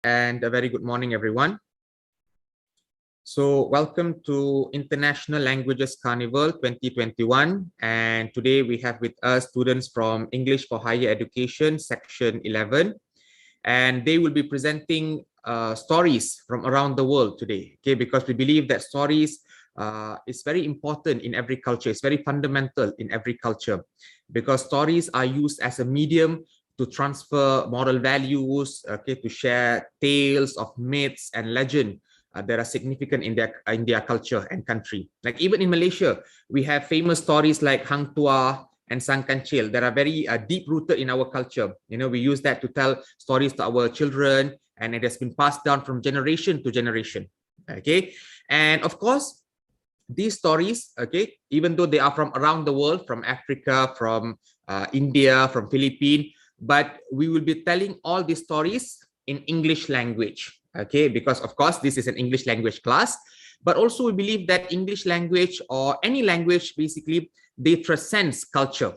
And a very good morning, everyone. So welcome to International Languages Karnival 2021. And today we have with us students from English for Higher Education, Section 11. And they will be presenting stories from around the world today, okay? Because we believe that stories is very important in every culture. It's very fundamental in every culture because stories are used as a medium to transfer moral values, okay, to share tales of myths and legend that are significant in their culture and country. Like even in Malaysia, we have famous stories like Hang Tuah and Sang Kancil that are very deep rooted in our culture. You know, we use that to tell stories to our children, and it has been passed down from generation to generation. Okay, and of course, these stories, okay, even though they are from around the world, from Africa, from India, from Philippines, but we will be telling all these stories in English language, okay, because of course this is an English language class, but also we believe that English language or any language basically they transcends culture,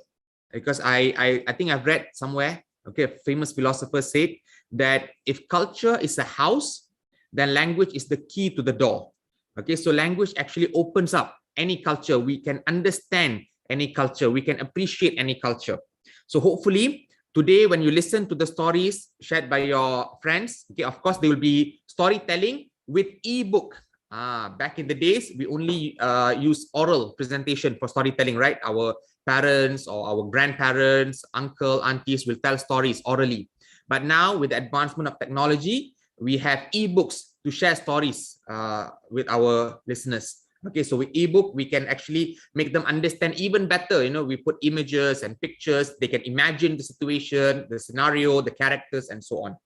because I think I've read somewhere, okay, a famous philosopher said that if culture is a house, then language is the key to the door. Okay, so language actually opens up any culture. We can understand any culture. We can appreciate any culture. So hopefully today, when you listen to the stories shared by your friends, okay, of course, there will be storytelling with ebook. Back in the days, we only use oral presentation for storytelling, right? Our parents or our grandparents, uncle, aunties will tell stories orally. But now with the advancement of technology, we have ebooks to share stories with our listeners. Okay, so with ebook, we can actually make them understand even better. You know, we put images and pictures. They can imagine the situation, the scenario, the characters, and so on.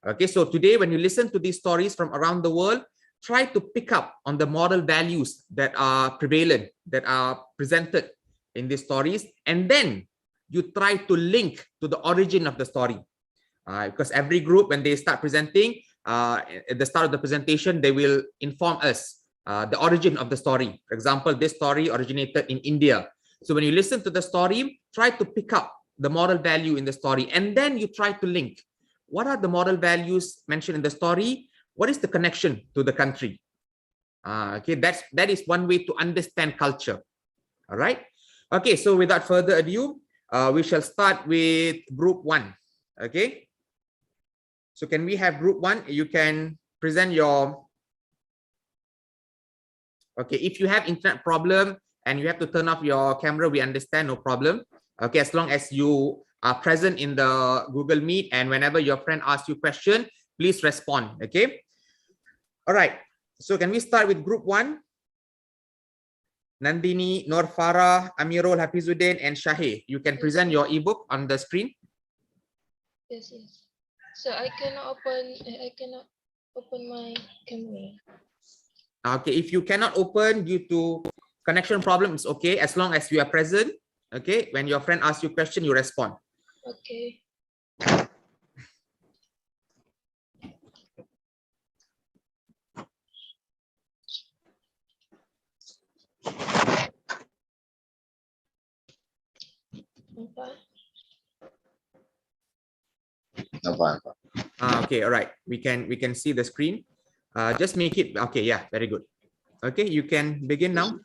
Okay, so today, when you listen to these stories from around the world, try to pick up on the moral values that are prevalent, that are presented in these stories, and then you try to link to the origin of the story. Because every group, when they start presenting, at the start of the presentation, they will inform us the origin of the story. For example, this story originated in India. So when you listen to the story, try to pick up the moral value in the story, and then you try to link. What are the moral values mentioned in the story? What is the connection to the country? Okay, that is one way to understand culture. All right. Okay, so without further ado, we shall start with group 1. Okay. So can we have group 1? You can present your... Okay, if you have internet problem and you have to turn off your camera, we understand, no problem. Okay, as long as you are present in the Google Meet and whenever your friend asks you question, please respond, okay? All right, so can we start with group 1? Nandini, Nur Farah, Amirul, Hafizuddin, and Shahid. You can present your ebook on the screen. Yes. So I cannot open my camera. Okay, if you cannot open due to connection problems, okay, as long as you are present, okay, when your friend asks you a question, you respond. Okay. Okay, all right. We can see the screen. Just make it okay. Yeah, very good. Okay, you can begin now.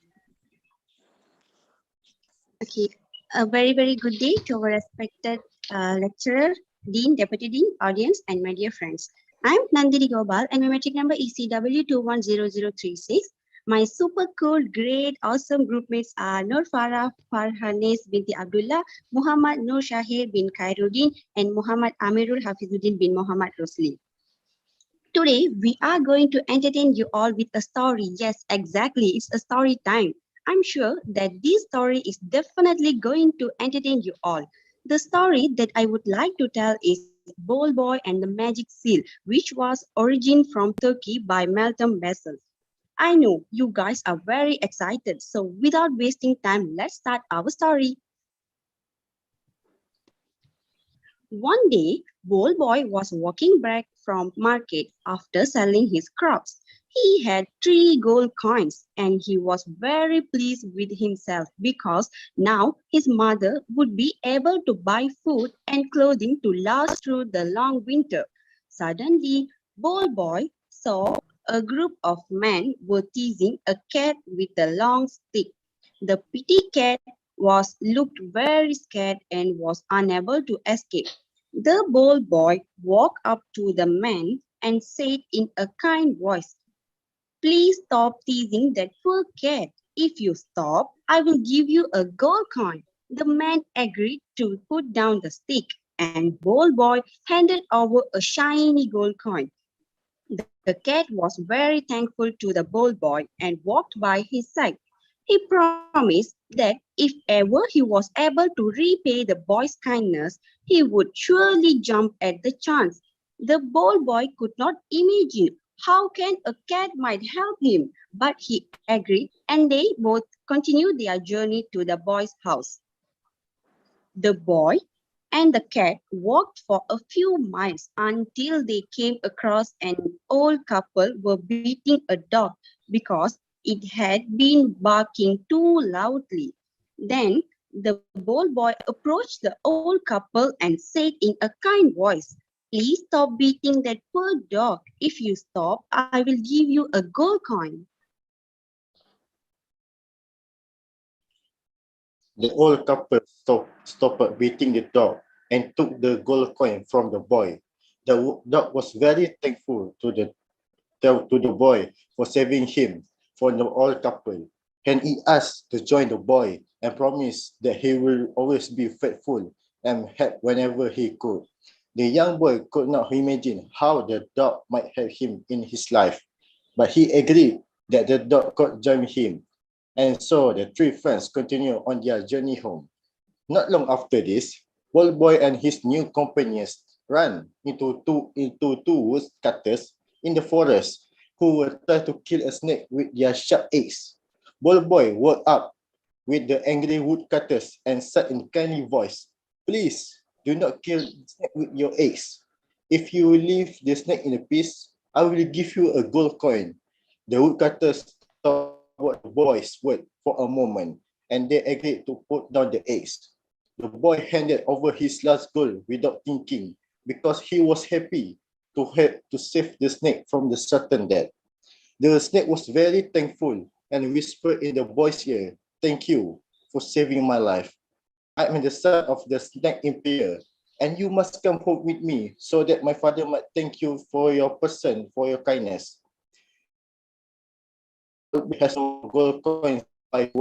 Okay, a very good day to our respected lecturer, dean, deputy dean, audience, and my dear friends. I'm Nandini Gopal, and my metric number is CW210036. My super cool, great, awesome groupmates are Nur Farah Farhanes binti Abdullah, Muhammad Nur Shahir bin Khairuddin, and Muhammad Amirul Hafizuddin bin Muhammad Rosli. Today, we are going to entertain you all with a story. Yes, exactly, it's a story time. I'm sure that this story is definitely going to entertain you all. The story that I would like to tell is Bold Boy and the Magic Seal, which was originated from Turkey by Malcolm Bessel. I know you guys are very excited, so without wasting time, let's start our story. One day, Bold Boy was walking back from market after selling his crops. He had 3 gold coins and he was very pleased with himself because now his mother would be able to buy food and clothing to last through the long winter. Suddenly, Ball boy saw a group of men were teasing a cat with a long stick. The pretty cat looked very scared and was unable to escape. The ball boy walked up to the man and said in a kind voice, "Please stop teasing that poor cat. If you stop, I will give you a gold coin." The man agreed to put down the stick, and Ball Boy handed over a shiny gold coin. The cat was very thankful to the Ball Boy and walked by his side. He promised that if ever he was able to repay the boy's kindness, he would surely jump at the chance. The Ball Boy could not imagine how can a cat might help him, but he agreed, and they both continued their journey to the boy's house. The boy and the cat walked for a few miles until they came across an old couple were beating a dog because it had been barking too loudly. Then the bold boy approached the old couple and said in a kind voice, "Please stop beating that poor dog. If you stop, I will give you a gold coin." The old couple stopped beating the dog and took the gold coin from the boy. The dog was very thankful to the boy for saving him from the old couple, and he asked to join the boy and promised that he will always be faithful and help whenever he could. The young boy could not imagine how the dog might help him in his life, but he agreed that the dog could join him, and so the three friends continued on their journey home. Not long after this, Old Boy and his new companions ran into two woodcutters in the forest who were trying to kill a snake with their sharp axe. Old Boy woke up with the angry woodcutters and said in kindly voice, "Please do not kill the snake with your axe. If you leave the snake in peace, I will give you a gold coin." The woodcutters thought about the boy's word for a moment, and they agreed to put down the axe. The boy handed over his last gold without thinking because he was happy to help to save the snake from the certain death. The snake was very thankful and whispered in the boy's ear, "Thank you for saving my life. I am the son of the snake emperor, and you must come home with me so that my father might thank you for your kindness." Has no gold coins by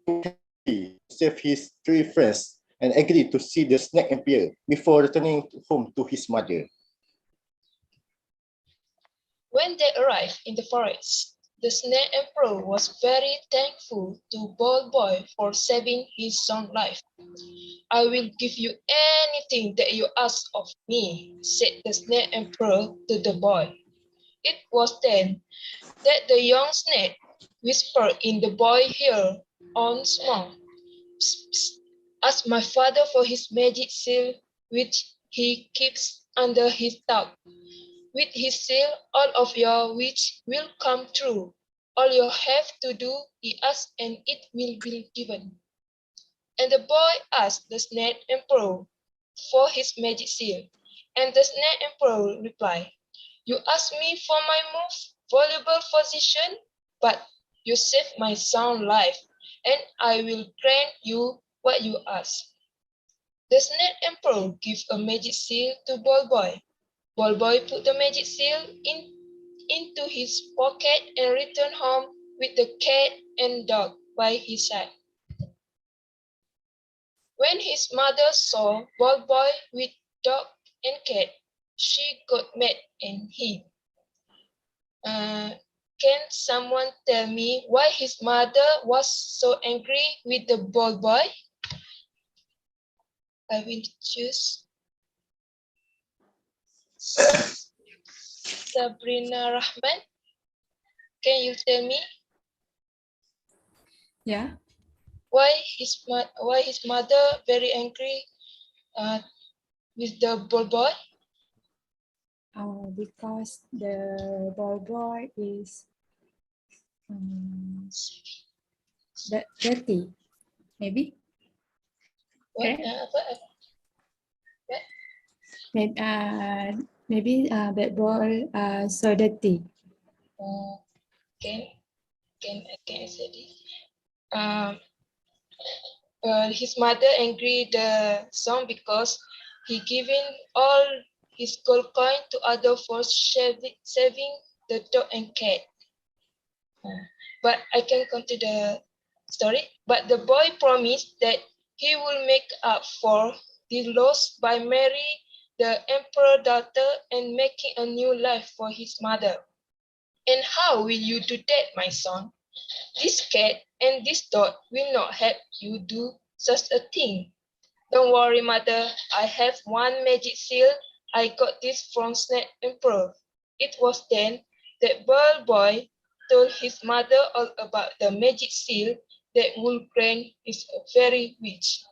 happy to save his three friends and agreed to see the snake emperor before returning home to his mother. When they arrived in the forest, the Snake Emperor was very thankful to Bald Boy for saving his son's life. "I will give you anything that you ask of me," said the Snake Emperor to the boy. It was then that the young snake whispered in the boy's ear on small, "Psst, psst, ask my father for his magic seal, which he keeps under his tongue. With his seal, all of your wish will come true. All you have to do is ask and it will be given." And the boy asked the Snake Emperor for his magic seal. And the Snake Emperor replied, "You asked me for my most valuable possession, but you saved my son's life, and I will grant you what you ask." The Snake Emperor gave a magic seal to Ball Boy. Ball Boy put the magic seal into his pocket and returned home with the cat and dog by his side. When his mother saw Ball Boy with dog and cat, she got mad at him. Can someone tell me why his mother was so angry with the Ball Boy? I will choose Sabrina Rahman. Can you tell me Yeah. why his mother very angry with the Ball Boy? Because the boy is dirty, maybe. What? Okay. Apa? Maybe, Maybe that boy so dirty. Can I can answer this? His mother angry the son because he given all his gold coin to other for saving the dog and cat. But I can continue the story. But the boy promised that he will make up for the loss by marrying the emperor daughter and making a new life for his mother. And how will you do that, my son? This cat and this dog will not help you do such a thing. Don't worry, mother. I have one magic seal. I got this from Snake Emperor. It was then that Bird Boy told his mother all about the magic seal that would grant his very wish.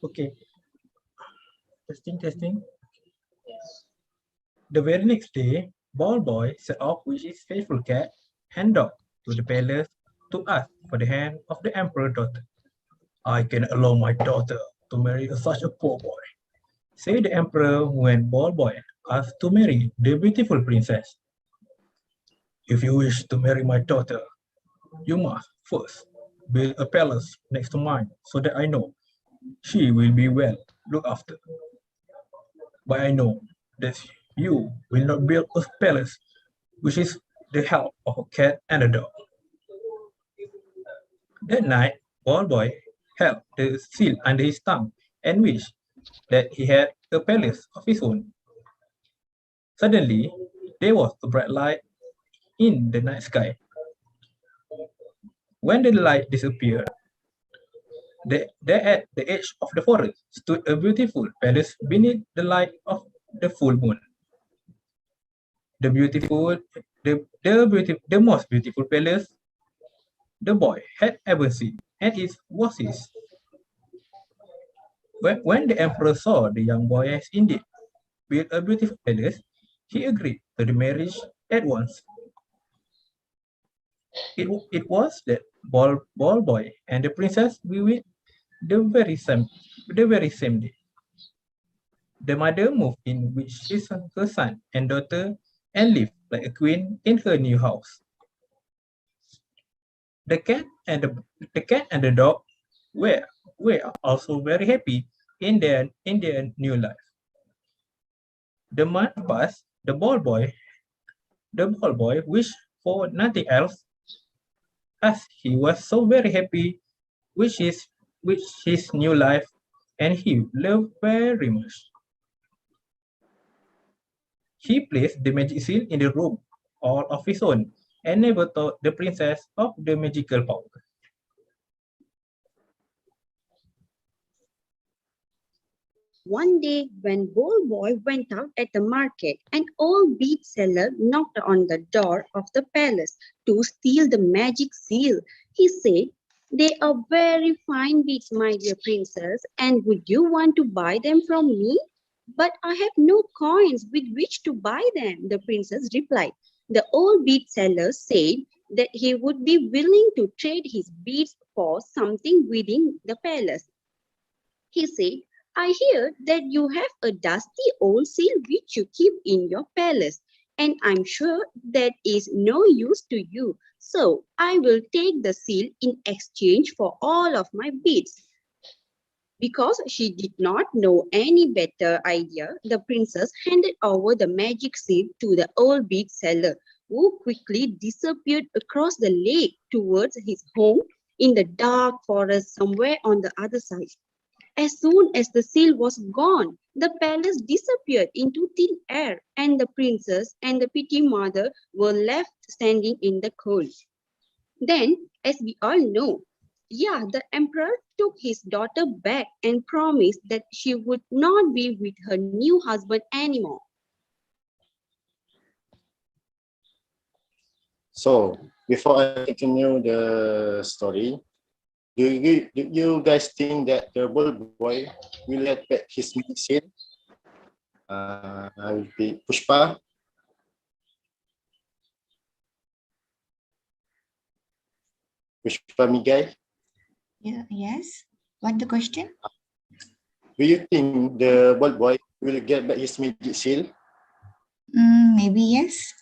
Okay, testing. The very next day, Ball Boy set off with his faithful cat and dog to the palace to ask for the hand of the emperor's daughter. I can allow my daughter to marry such a poor boy, said the emperor when Ball Boy asked to marry the beautiful princess. If you wish to marry my daughter, you must first build a palace next to mine so that I know she will be well looked after. But I know that you will not build a palace which is the help of a cat and a dog. That night, Ball Boy held the seal under his tongue and wished that he had a palace of his own. Suddenly, there was a bright light in the night sky. When the light disappeared, there at the edge of the forest stood a beautiful palace beneath the light of the full moon. The most beautiful palace the boy had ever seen, and it was his. When the emperor saw the young boy has indeed built a beautiful palace, he agreed to the marriage at once. It was that ball boy and the princess wed the very same day. The mother moved in with her son and daughter and lived like a queen in her new house. The cat and the dog were also very happy in their new life. The month passed. The ball boy wished for nothing else, as he was so very happy with his new life, and he loved very much. He placed the magic seal in the room all of his own, and never told the princess of the magical power. One day, when Bold Boy went out at the market, an old bead seller knocked on the door of the palace to steal the magic seal. He said, "They are very fine beads, my dear princess, and would you want to buy them from me?" "But I have no coins with which to buy them," the princess replied. The old bead seller said that he would be willing to trade his beads for something within the palace. He said, "I hear that you have a dusty old seal which you keep in your palace, and I'm sure that is no use to you. So I will take the seal in exchange for all of my beads." Because she did not know any better idea, the princess handed over the magic seal to the old bead seller, who quickly disappeared across the lake towards his home in the dark forest somewhere on the other side. As soon as the seal was gone, the palace disappeared into thin air, and the princess and the pretty mother were left standing in the cold. Then, as we all know, the emperor took his daughter back and promised that she would not be with her new husband anymore. So before I continue the story, do you guys think that the bull boy will let back his seal? I will be Pushpa. Pushpa Migai. Yeah, yes. What the question? Do you think the bald boy will get back his magic seal? Maybe yes.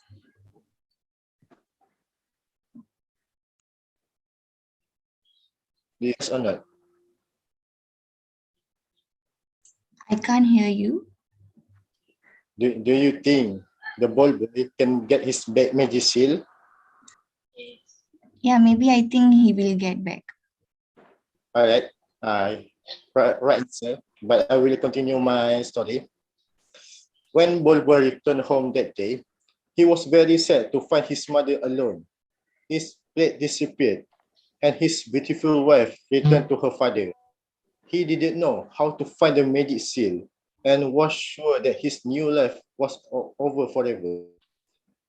Yes or not? I can't hear you. Do you think the bald boy can get his back magic seal? Yes. Yeah, maybe I think he will get back. All right. Right answer. But I will continue my story. When bald boy returned home that day, he was very sad to find his mother alone. His plate disappeared, and his beautiful wife returned to her father. He didn't know how to find the magic seal and was sure that his new life was over forever.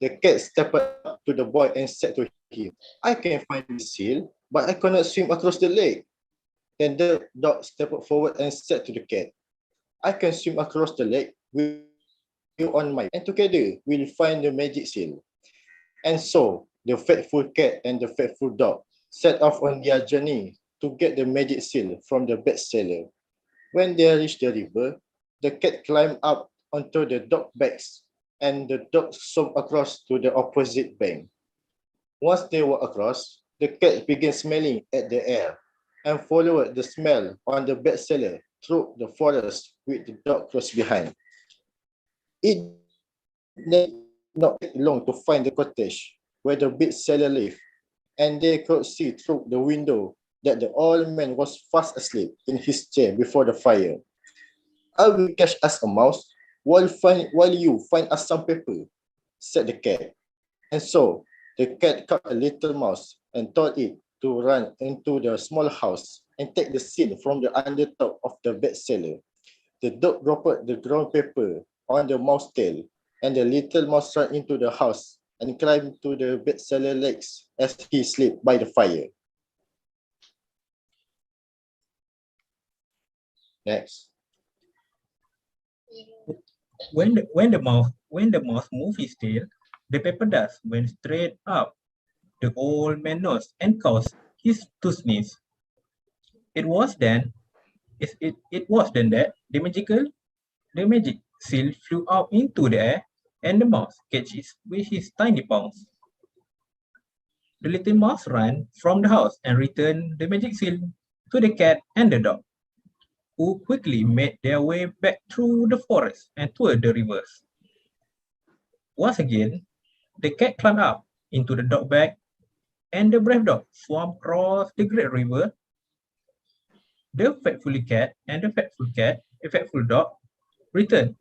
The cat stepped up to the boy and said to him, I can find the seal, but I cannot swim across the lake. Then the dog stepped forward and said to the cat, I can swim across the lake with you on my back, and together we'll find the magic seal. And so the faithful cat and the faithful dog set off on their journey to get the magic seal from the bestseller. When they reached the river, the cat climbed up onto the dog backs and the dog swam across to the opposite bank. Once they were across, the cat began smelling at the air and followed the smell on the bestseller through the forest with the dog close behind. It not take long to find the cottage where the bestseller lived, and they could see through the window that the old man was fast asleep in his chair before the fire. I will catch us a mouse while you find us some paper, said the cat. And so the cat caught a little mouse and told it to run into the small house and take the seal from the undertop of the bestseller. The dog dropped the ground paper on the mouse tail, and the little mouse ran into the house and climbed to the bestseller legs as he slept by the fire. Next. When the mouse moved his tail, the paper dust went straight up the old man's nose and caused him to sneeze. It was then it was then that the magic seal flew out into the air and the mouse catches it with his tiny paws. The little mouse ran from the house and returned the magic seal to the cat and the dog, who quickly made their way back through the forest and toward the rivers. Once again, the cat climbed up into the dog bag, and the brave dog swam across the great river. The faithful dog, returned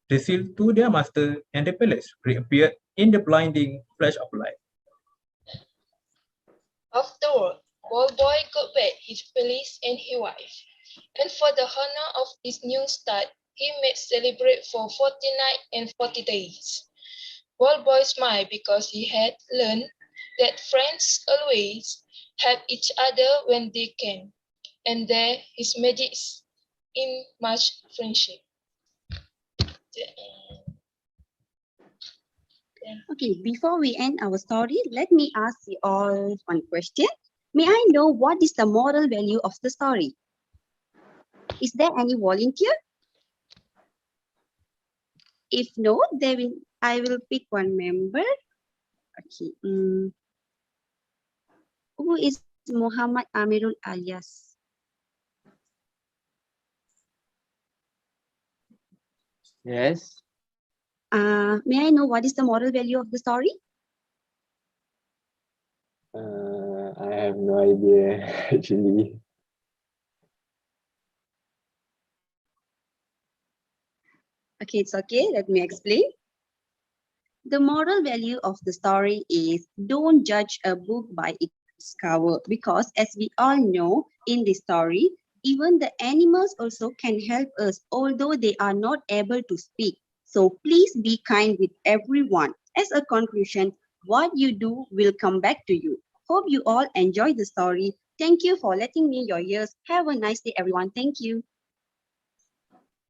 the seal to their master, and the palace reappeared in the blinding flash of light. Afterward, Bald Boy got back his palace and his wife, and for the honor of his new start, he made celebrate for 40 nights and 40 days. Bald Boy smiled because he had learned that friends always help each other when they can, and there is magic in much friendship. Okay, before we end our story, let me ask you all one question. May I know what is the moral value of the story? Is there any volunteer? If no, I will pick one member. Okay. Who is Muhammad Amirul alias? Yes. May I know what is the moral value of the story? I have no idea actually. Okay, it's okay. Let me explain. The moral value of the story is don't judge a book by its cover, because as we all know in this story, even the animals also can help us, although they are not able to speak. So please be kind with everyone. As a conclusion, what you do will come back to you. Hope you all enjoy the story. Thank you for letting me your ears. Have a nice day, everyone. Thank you.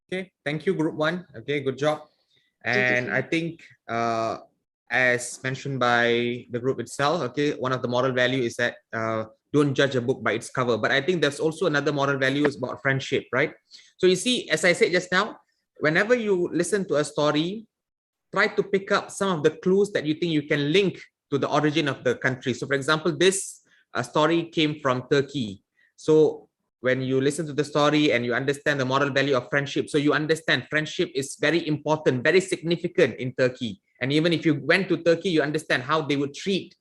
Okay, thank you, group one. Okay, good job. Thank you, And I think as mentioned by the group itself, okay, one of the moral value is that don't judge a book by its cover. But I think there's also another moral value is about friendship, right? So you see, as I said just now, whenever you listen to a story, try to pick up some of the clues that you think you can link to the origin of the country. So for example, this story came from Turkey. So when you listen to the story and you understand the moral value of friendship, so you understand friendship is very important, very significant in Turkey. And even if you went to Turkey, you understand how they would treat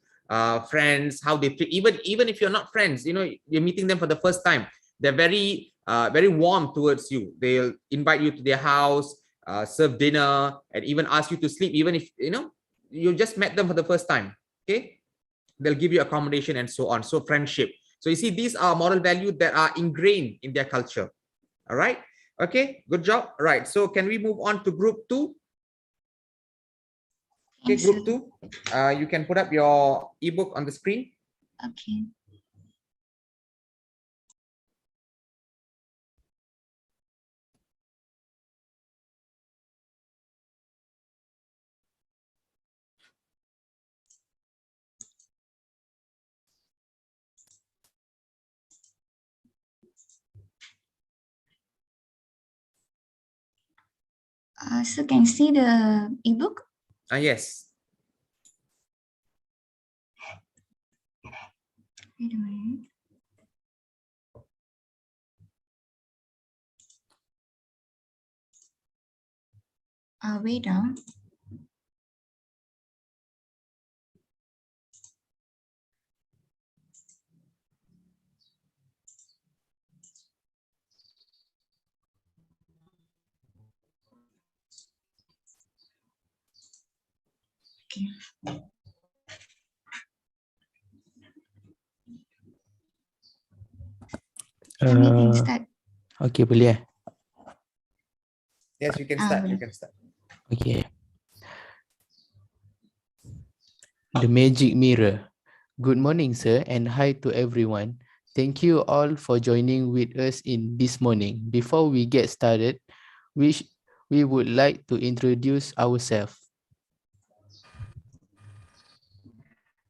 friends, how they treat, even if you're not friends, you know, you're meeting them for the first time, they're very warm towards you. They'll invite you to their house, serve dinner, and even ask you to sleep, even if you know you just met them for the first time. Okay, they'll give you accommodation and so on. So friendship. So you see, these are moral values that are ingrained in their culture. All right. Okay, good job. All right, so can we move on to group two? Okay, Yes, group sir. two, you can put up your ebook on the screen. Okay. So can you see the ebook? Yes. Wait a minute. Wait. Okay. Shami can start. Okay, boleh. Yes, you can start. You Boleh. can start. Okay. The Magic Mirror. Good morning, sir, and hi to everyone. Thank you all for joining with us in this morning. Before we get started, we would like to introduce ourselves.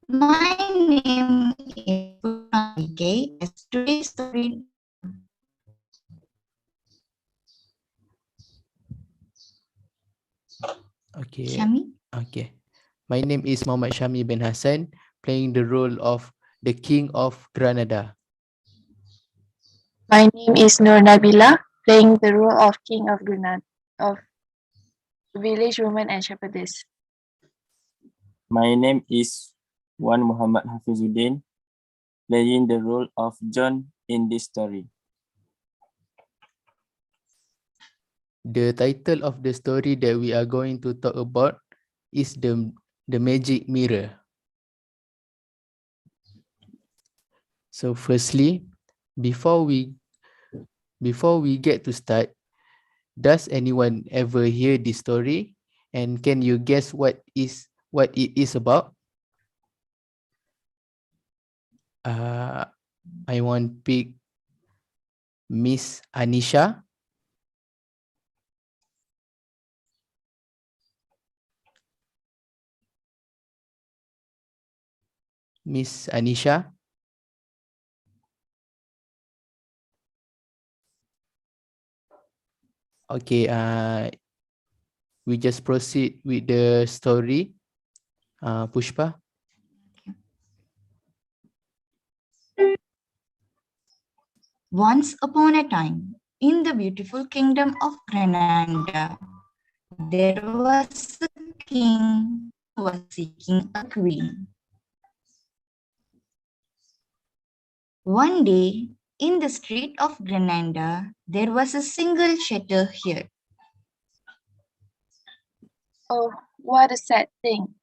My name is Purnamike. As today's story. Okay. Shami. Okay. My name is Muhammad Shami bin Hassan, playing the role of the King of Granada. My name is Nur Nabila, playing the role of King of Granada, of village woman and shepherdess. My name is Wan Muhammad Hafizuddin, playing the role of John in this story. The title of the story that we are going to talk about is the Magic Mirror. So firstly, before we get to start, does anyone ever hear this story? And can you guess what it is about? I want to pick Miss Anisha. Miss Anisha. Okay, we just proceed with the story. Pushpa. Once upon a time, in the beautiful kingdom of Granada, there was a king who was seeking a queen. One day, in the street of Granada, there was a single shutter here. Oh, what a sad thing.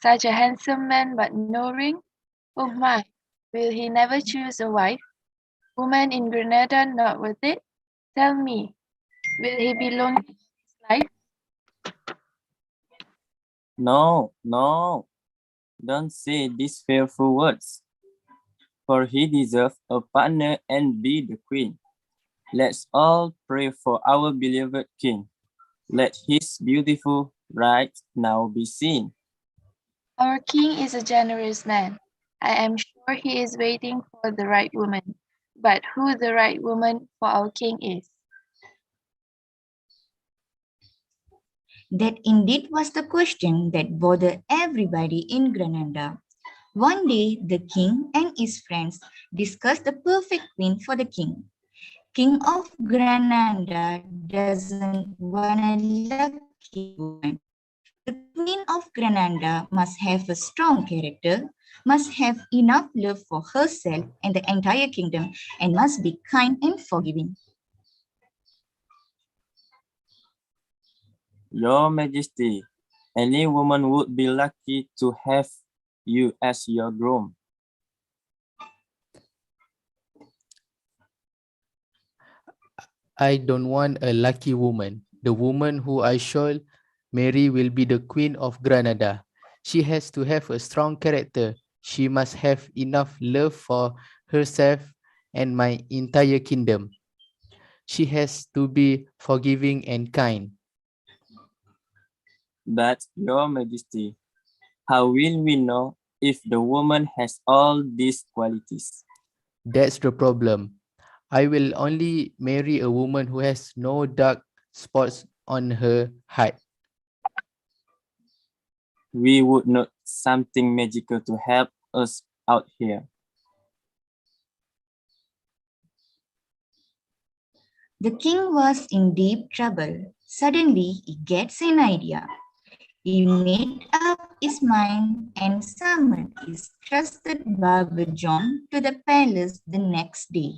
Such a handsome man, but no ring? Oh my, will he never choose a wife? Woman in Granada not worth it? Tell me, will he be lonely in his life? No, no, don't say these fearful words, for he deserves a partner and be the queen. Let's all pray for our beloved king. Let his beautiful bride now be seen. Our king is a generous man. I am sure he is waiting for the right woman. But who the right woman for our king is? That indeed was the question that bothered everybody in Granada. One day, the king and his friends discussed the perfect queen for the king. King of Granada doesn't want a lucky woman. The Queen of Granada must have a strong character, must have enough love for herself and the entire kingdom, and must be kind and forgiving. Your Majesty, any woman would be lucky to have you as your groom. I don't want a lucky woman. The woman who I shall marry will be the Queen of Granada. She has to have a strong character. She must have enough love for herself and my entire kingdom. She has to be forgiving and kind. But, Your Majesty, how will we know if the woman has all these qualities? That's the problem. I will only marry a woman who has no dark spots on her hide. We would need something magical to help us out here. The king was in deep trouble. Suddenly, he gets an idea. He made up his mind and summoned his trusted barber John to the palace the next day.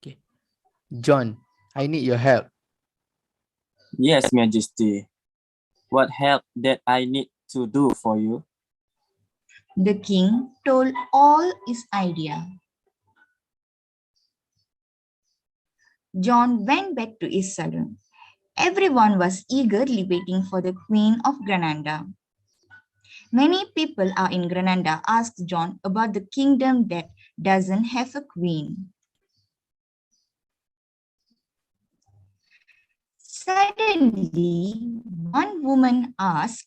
Okay. John, I need your help. Yes, Majesty. What help that I need to do for you? The king told all his idea. John went back to his saloon. Everyone was eagerly waiting for the Queen of Granada. Many people are in Granada asked John about the kingdom that doesn't have a queen. Suddenly, one woman asked,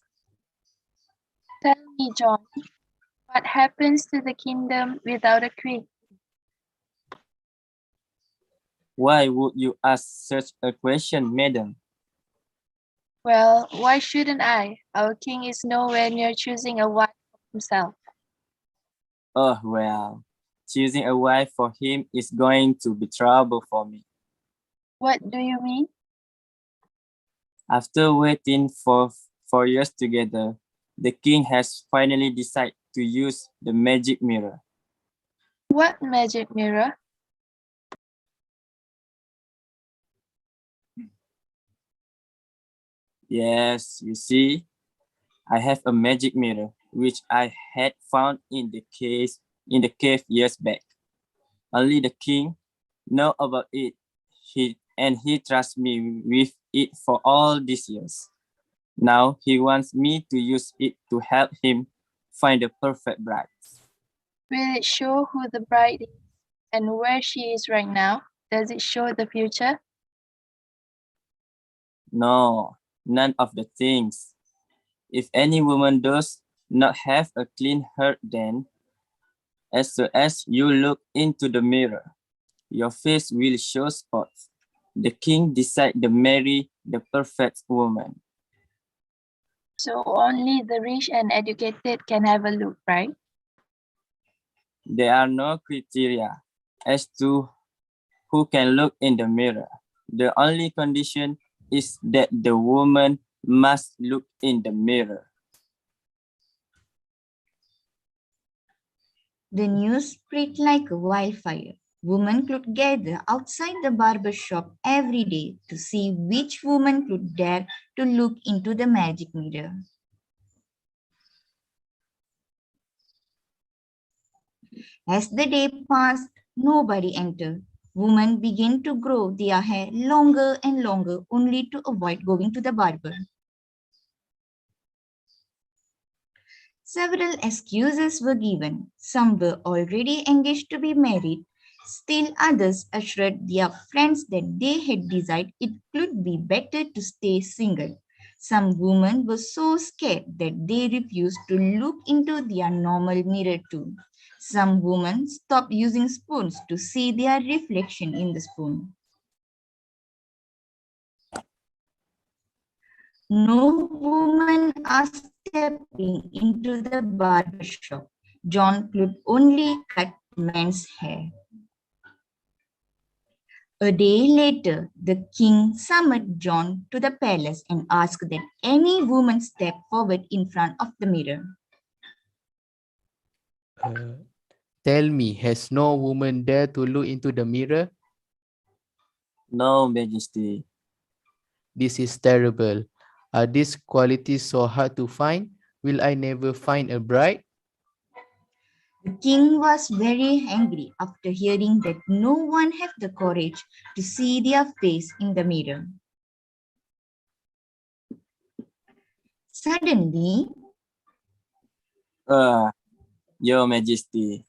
Tell me, John, what happens to the kingdom without a queen? Why would you ask such a question, madam? Well, why shouldn't I? Our king is nowhere near choosing a wife for himself. Oh, well, choosing a wife for him is going to be trouble for me. What do you mean? After waiting for 4 years together, the king has finally decided to use the magic mirror. What magic mirror? Yes, you see, I have a magic mirror which I had found in the cave years back. Only the king know about it. He trusts me with it for all these years. Now he wants me to use it to help him find the perfect bride. Will it show who the bride is and where she is right now? Does it show the future? No, none of the things. If any woman does not have a clean heart, then as soon as you look into the mirror, your face will show spots. The king decided to marry the perfect woman. So only the rich and educated can have a look, right? There are no criteria as to who can look in the mirror. The only condition is that the woman must look in the mirror. the news spread like a wildfire. Women could gather outside the barber shop every day to see which woman could dare to look into the magic mirror. As the day passed, nobody entered. Women began to grow their hair longer and longer only to avoid going to the barber. Several excuses were given. Some were already engaged to be married. Still others assured their friends that they had decided it could be better to stay single. Some women were so scared that they refused to look into their normal mirror too. Some women stopped using spoons to see their reflection in the spoon. No women are stepping into the barber shop. John could only cut men's hair. A day later, the king summoned John to the palace and asked that any woman step forward in front of the mirror. Tell me, has no woman dared to look into the mirror? No, Majesty. This is terrible. Are these qualities so hard to find? Will I never find a bride? The king was very angry after hearing that no one had the courage to see their face in the mirror. Suddenly, Your Majesty,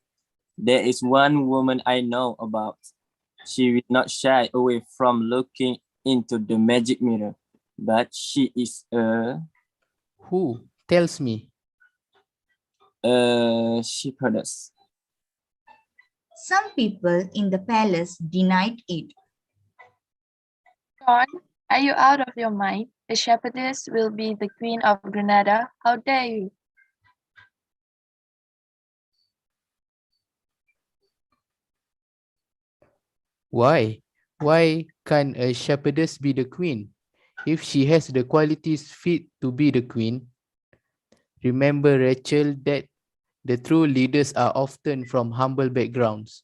there is one woman I know about. She will not shy away from looking into the magic mirror, but she is Who tells me? a shepherdess. some people in the palace denied it. John, are you out of your mind? A shepherdess will be the Queen of Granada. How dare you? Why? Why can't a shepherdess be the queen? If she has the qualities fit to be the queen, remember, Rachel, that the true leaders are often from humble backgrounds.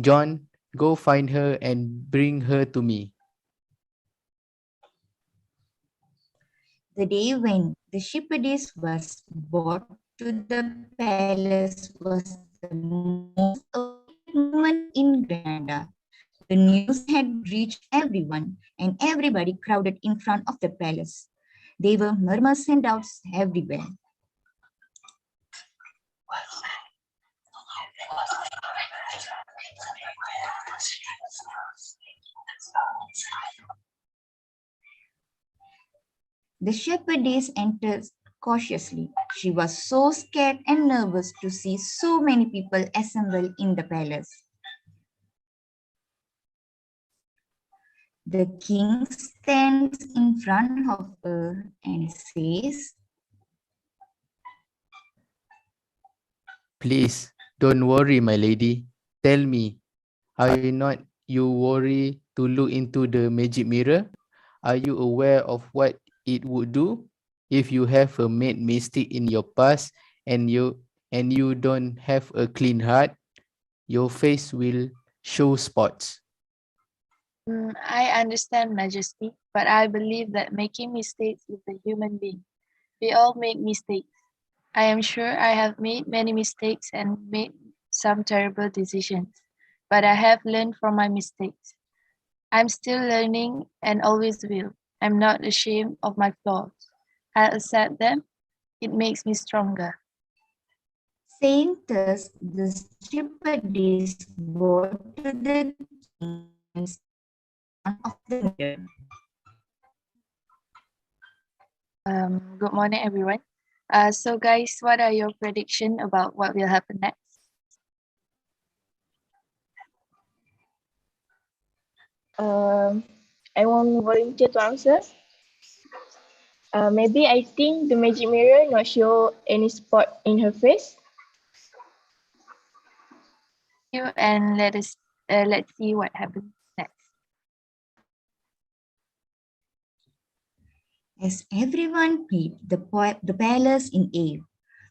John, go find her and bring her to me. The day when the shepherdess was brought to the palace was the most awaited moment in Granada. The news had reached everyone, and everybody crowded in front of the palace. There were murmurs and doubts everywhere. The shepherdess entered cautiously. She was so scared and nervous to see so many people assembled in the palace. The king stands in front of her and says, Please, don't worry, my lady. Tell me, are you not worry to look into the magic mirror? Are you aware of what it would do if you have made mistake in your past and you don't have a clean heart? Your face will show spots. I understand, Majesty, but I believe that making mistakes is a human being. We all make mistakes. I am sure I have made many mistakes and made some terrible decisions, but I have learned from my mistakes. I'm still learning and always will. I'm not ashamed of my flaws. I accept them. It makes me stronger. saying thus, the shepherdess brought to the king and stood in front of the mirror. Good morning, everyone. So guys, what are your prediction about what will happen next? I won't volunteer to answer. Maybe I think the magic mirror not show any spot in her face. And let's see what happens next. As everyone peeped the palace in awe,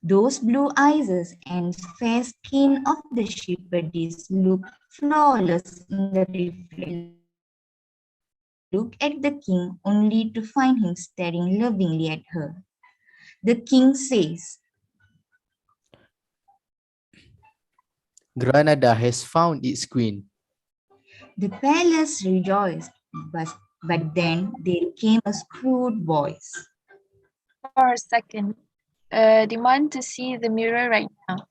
those blue eyes and fair skin of the shepherdess looked flawless in the reflection. She looked at the king only to find him staring lovingly at her. The king says, Granada has found its queen. the palace rejoiced, but then there came a crude voice. For a second, demand to see the mirror right now.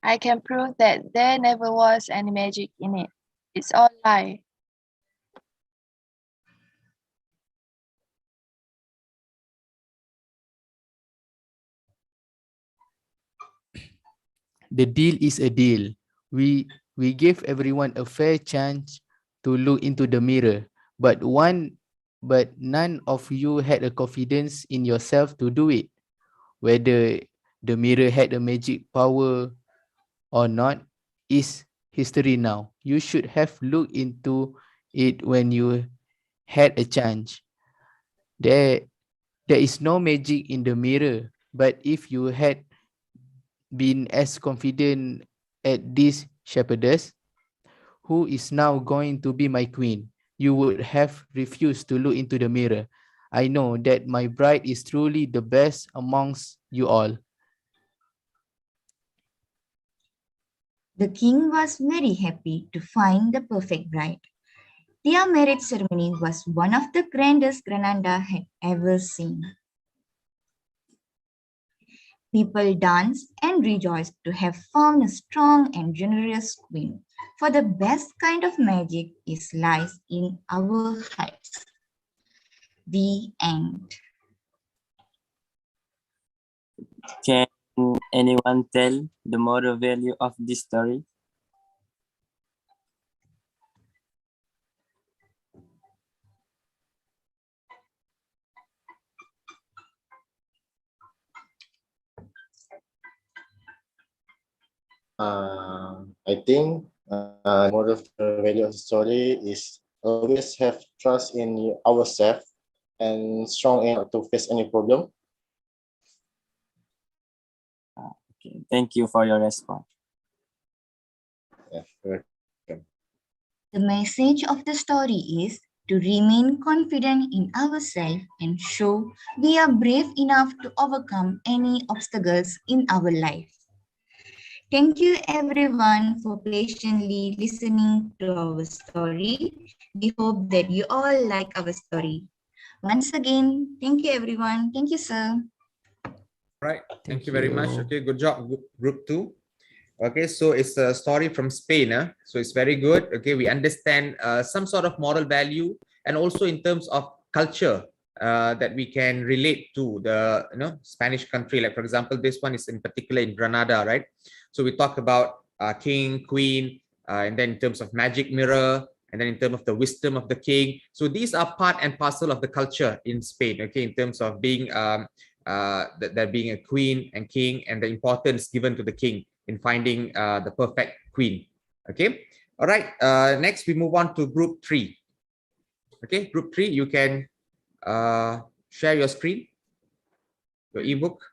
I can prove that there never was any magic in it. It's all lie. The deal is a deal. We gave everyone a fair chance to look into the mirror, but none of you had a confidence in yourself to do it. Whether the mirror had a magic power or not is history now. You should have looked into it when you had a chance. There is no magic in the mirror, but if you had been as confident at this shepherdess, who is now going to be my queen, you would have refused to look into the mirror. I know that my bride is truly the best amongst you all. The king was very happy to find the perfect bride. Their marriage ceremony was one of the grandest Granada had ever seen. People danced and rejoiced to have found a strong and generous queen, for the best kind of magic lies in our hearts. The end. Can anyone tell the moral value of this story? I think moral of the value of the story is always have trust in ourselves and strong enough to face any problem. Okay, thank you for your response. Yeah, correct. The message of the story is to remain confident in ourselves and show we are brave enough to overcome any obstacles in our life. Thank you everyone for patiently listening to our story. We hope that you all like our story. Once again, thank you everyone. Thank you, sir. Right. Thank you very much. Okay, good job, group 2. Okay, so it's a story from Spain. So it's very good. Okay, we understand some sort of moral value, and also in terms of culture that we can relate to the Spanish country. Like for example, this one is in particular in Granada, right? So we talk about king, queen, and then in terms of magic mirror, and then in terms of the wisdom of the king. So these are part and parcel of the culture in Spain. Okay, in terms of being that being a queen and king, and the importance given to the king in finding the perfect queen. Okay, all right. Next, we move on to group 3. Okay, group 3, you can share your screen, your ebook.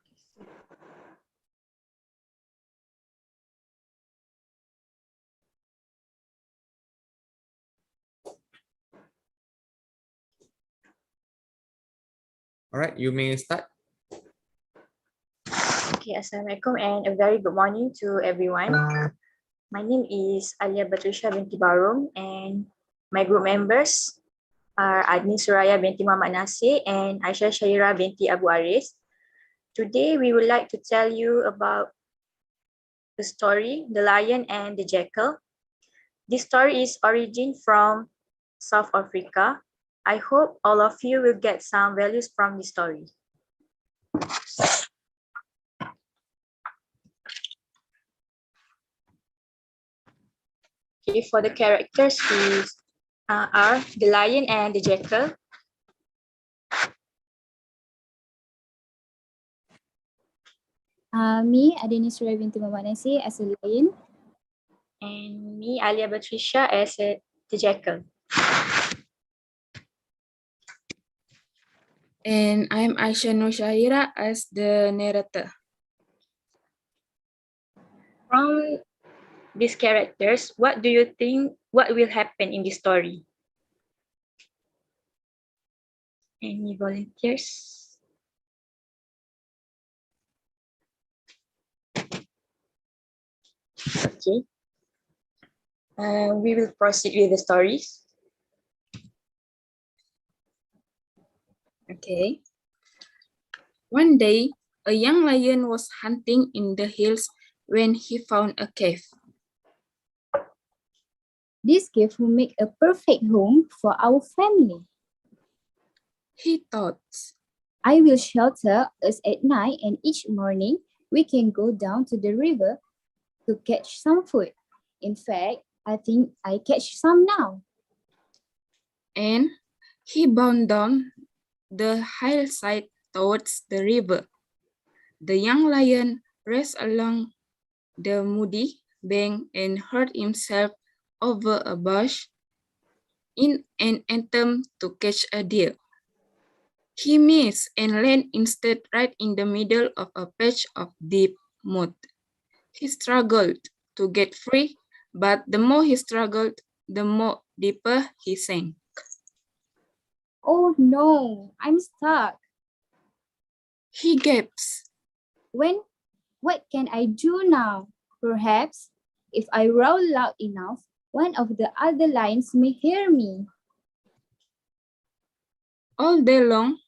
All right, you may start. Okay, Assalamualaikum and a very good morning to everyone. My name is Alia Batrisha binti Barum, and my group members are Adni Suraya binti Muhammad Nasir and Aisyah Syahira binti Abu Aris. Today, we would like to tell you about the story, The Lion and the Jackal. This story is origin from South Africa. I hope all of you will get some values from the story. Okay, for the characters are the lion and the jackal. Me, Adini Suraya binti Muhammad Nasir as a lion. And me, Alia Batrisha, as the jackal. And I'm Aisyah Nur Syahira as the narrator. From these characters, what do you think what will happen in the story? Any volunteers? Okay. We will proceed with the stories. Okay. One day, A young lion was hunting in the hills when he found a cave. This cave will make a perfect home for our family. He thought, I will shelter us at night, and each morning we can go down to the river to catch some food. In fact, I think I catch some now. and he bounded down the hillside towards the river. The young lion raced along the muddy bank and hurt himself over a bush in an attempt to catch a deer. He missed and landed instead right in the middle of a patch of deep mud. He struggled to get free, but the more he struggled, the more deeper he sank. Oh no, I'm stuck. He gasped. What can I do now? Perhaps if I roar loud enough, one of the other lions may hear me. All day long,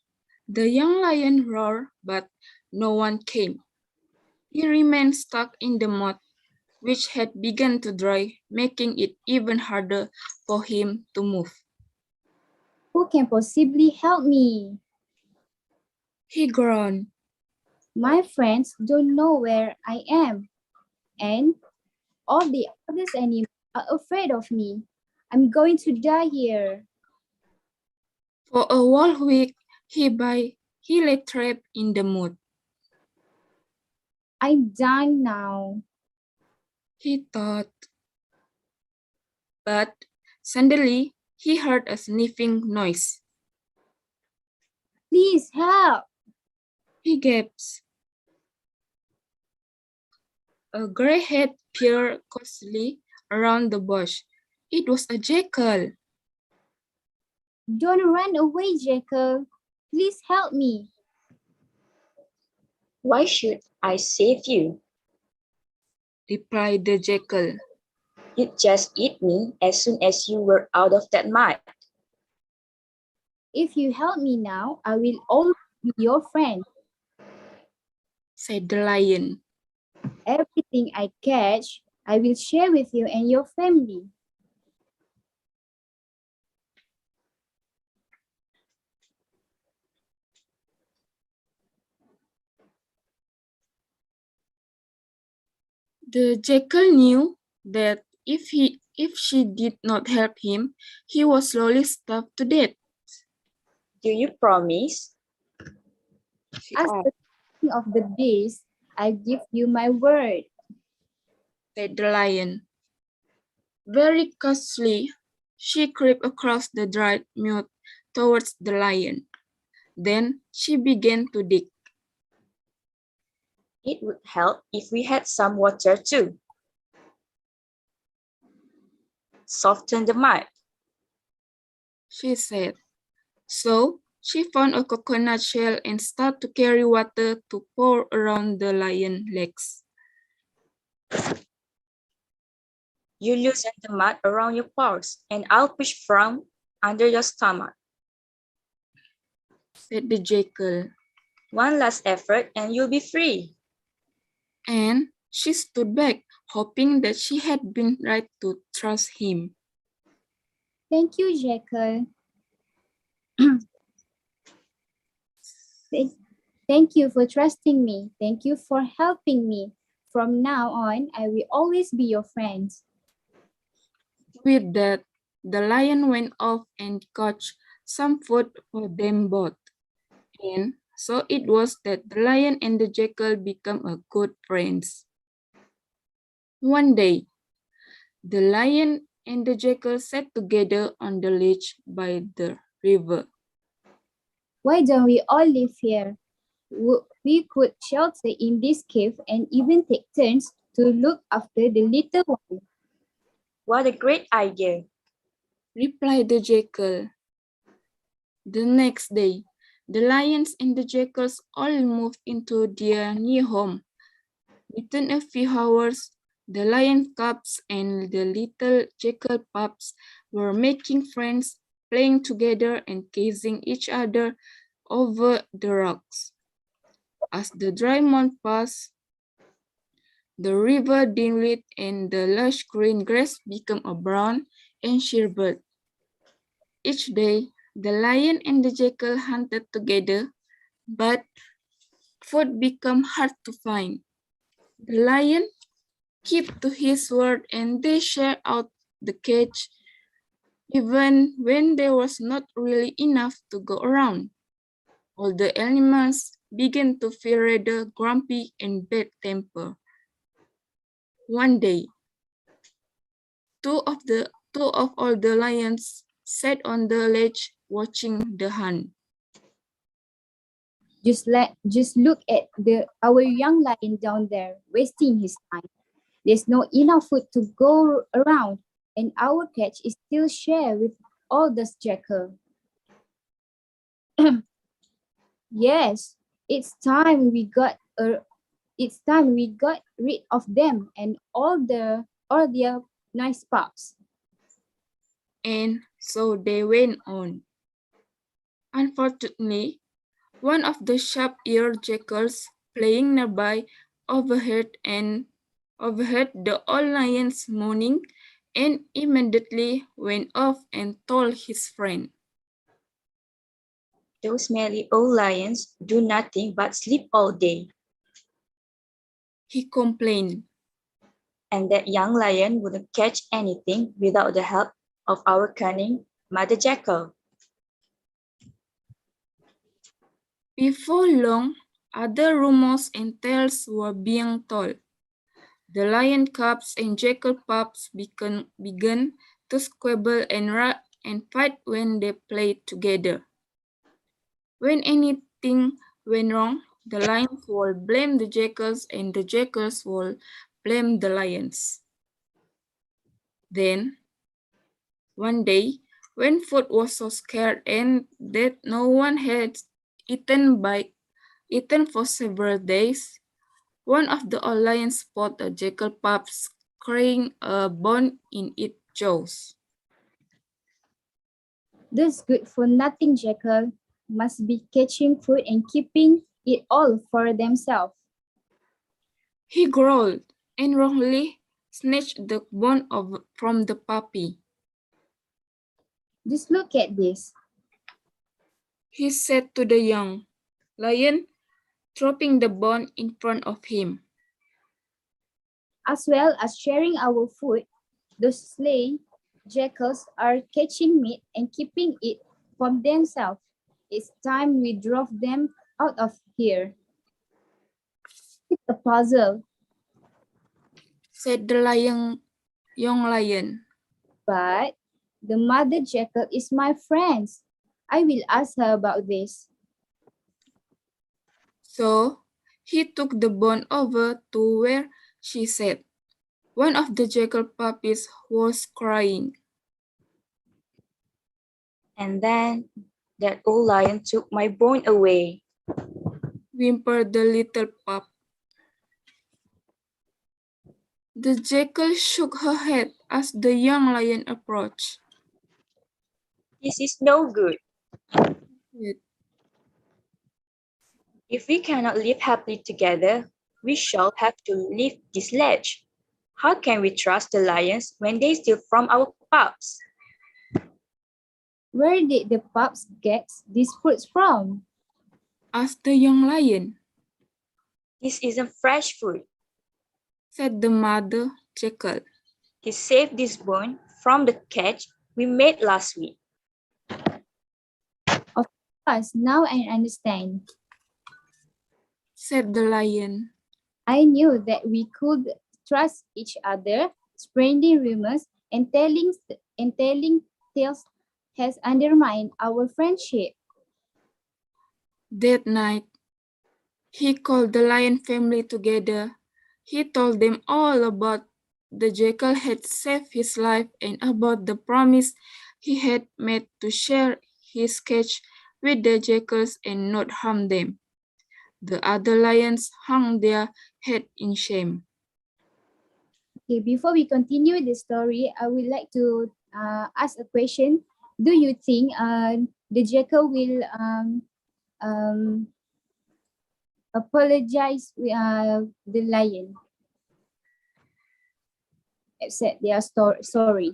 the young lion roared, but no one came. He remained stuck in the mud, which had begun to dry, making it even harder for him to move. Who can possibly help me? He groaned. My friends don't know where I am, and all the other animals are afraid of me. I'm going to die here. For a whole week, he lay trapped in the mud. I'm done now, He thought. But suddenly, he heard a sniffing noise. Please help. He gasped. A gray head peered cautiously around the bush. It was a jackal. Don't run away, Jackal. Please help me. Why should I save you? Replied the jackal. You'd just eat me as soon as you were out of that mud. If you help me now, I will always be your friend. Said the lion. Everything I catch, I will share with you and your family. The jackal knew that if she did not help him, he was slowly starved to death. Do you promise? As the king of the beasts, I give you my word. Said the lion. Very cautiously, she crept across the dried mud towards the lion. Then she began to dig. It would help if we had some water too. Soften the mud, She said. So she found a coconut shell and started to carry water to pour around the lion's legs. You loosen the mud around your paws, and I'll push from under your stomach. Said the jackal. One last effort and you'll be free. And she stood back, hoping that she had been right to trust him. Thank you, Jackal. Thank you for trusting me. Thank you for helping me. From now on, I will always be your friend. With that, the lion went off and caught some food for them both. And so it was that the lion and the jackal became a good friends. One day, the lion and the jackal sat together on the ledge by the river. Why don't we all live here? We could shelter in this cave and even take turns to look after the little one. What a great idea, Replied the jackal. The next day, the lions and the jackals all moved into their new home. Within a few hours, the lion cubs and the little jackal pups were making friends, playing together and chasing each other over the rocks. As the dry month passed, the river dwindled and the lush green grass became a brown and sherbet. Each day, the lion and the jackal hunted together, but food became hard to find. The lion kept to his word and they shared out the catch, even when there was not really enough to go around. All the animals began to feel rather grumpy and bad-tempered. One day, two of all the lions sat on the ledge watching the hunt. Just look at our young lion down there wasting his time. There's no enough food to go around, and our catch is still shared with all the jackal. Yes, it's time we got rid of them and all their nice pups. And so they went on. Unfortunately, one of the sharp-eared jackals playing nearby overheard the old lion's moaning and immediately went off and told his friend. Those smelly old lions do nothing but sleep all day. He complained. And that young lion wouldn't catch anything without the help of our cunning mother jackal. Before long, other rumors and tales were being told. The lion cubs and jackal pups began to squabble and fight when they played together. When anything went wrong, the lions would blame the jackals and the jackals would blame the lions. Then, one day, when food was so scarce and that no one had eaten for several days, one of the old lions spotted a jackal pup carrying a bone in its jaws. This good-for-nothing jackal must be catching food and keeping it all for themselves. He growled and wrongly snatched the bone from the puppy. Just look at this, he said to the young lion, dropping the bone in front of him. As well as sharing our food, those sly jackals are catching meat and keeping it for themselves. It's time we drove them out of here. It's a puzzle, said the young lion. But the mother jackal is my friend. I will ask her about this. So he took the bone over to where she sat. One of the jackal puppies was crying. And then that old lion took my bone away, whimpered the little pup. The jackal shook her head as the young lion approached. This is no good. If we cannot live happily together, we shall have to leave this ledge. How can we trust the lions when they steal from our pups? Where did the pups get these fruits from? asked the young lion. This isn't fresh food, said the mother jackal. He saved this bone from the catch we made last week. Of course, now I understand, said the lion. I knew that we could trust each other. Spreading rumors and telling tales has undermined our friendship. That night, he called the lion family together. He told them all about the jackal had saved his life and about the promise he had made to share his catch with the jackals and not harm them. The other lions hung their head in shame. Okay, before we continue the story, I would like to ask a question. Do you think the jackal will apologize the lion, said they are sorry.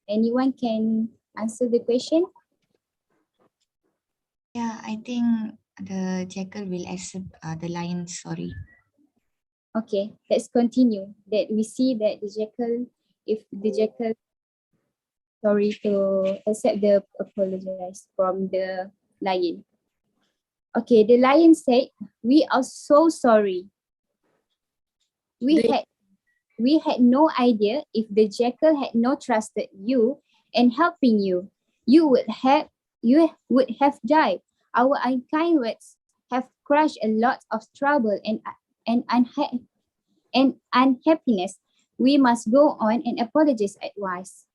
Anyone can answer the question? Yeah, I think the jackal will accept the lion sorry. Okay, let's continue. That we see that the jackal, if the jackal sorry to accept the apologize from the lion. Okay, the lion said, "We are so sorry. We had no idea if the jackal had not trusted you and helping you, you would have died. Our unkind words have crushed a lot of trouble and unhappiness. We must go on and apologize at once."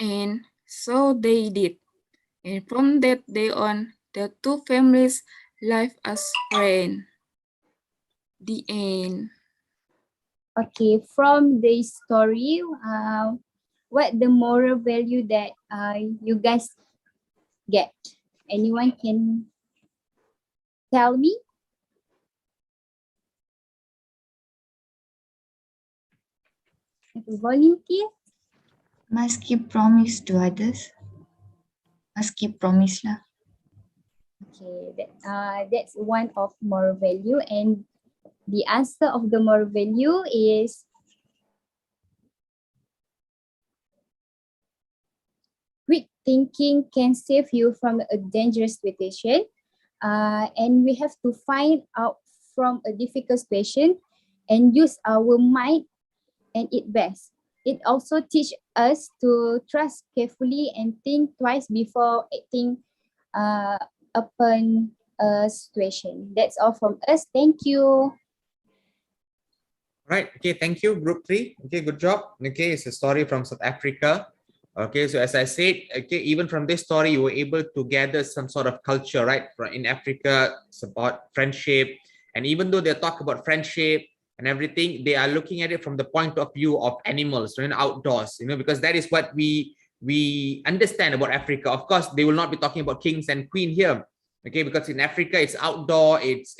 And so they did. And from that day on, the two families lived as friends. The end. Okay, from the story, what the moral value that you guys get? Anyone can tell me? Volunteer? Must keep promise to others. Must keep promise lah. Okay, that's one of moral value, and the answer of the moral value is quick thinking can save you from a dangerous situation, and we have to find out from a difficult situation and use our mind and it best. It also teaches us to trust carefully and think twice before acting upon a situation. That's all from us. Thank you. Right. Okay. Thank you, Group 3. Okay. Good job. Okay. It's a story from South Africa. Okay. So as I said, okay, even from this story, you were able to gather some sort of culture, right? In Africa, it's about friendship. And even though they talk about friendship and everything, they are looking at it from the point of view of animals, outdoors, because that is what we understand about Africa. Of course, they will not be talking about kings and queen here. Okay. Because in Africa, it's outdoor, it's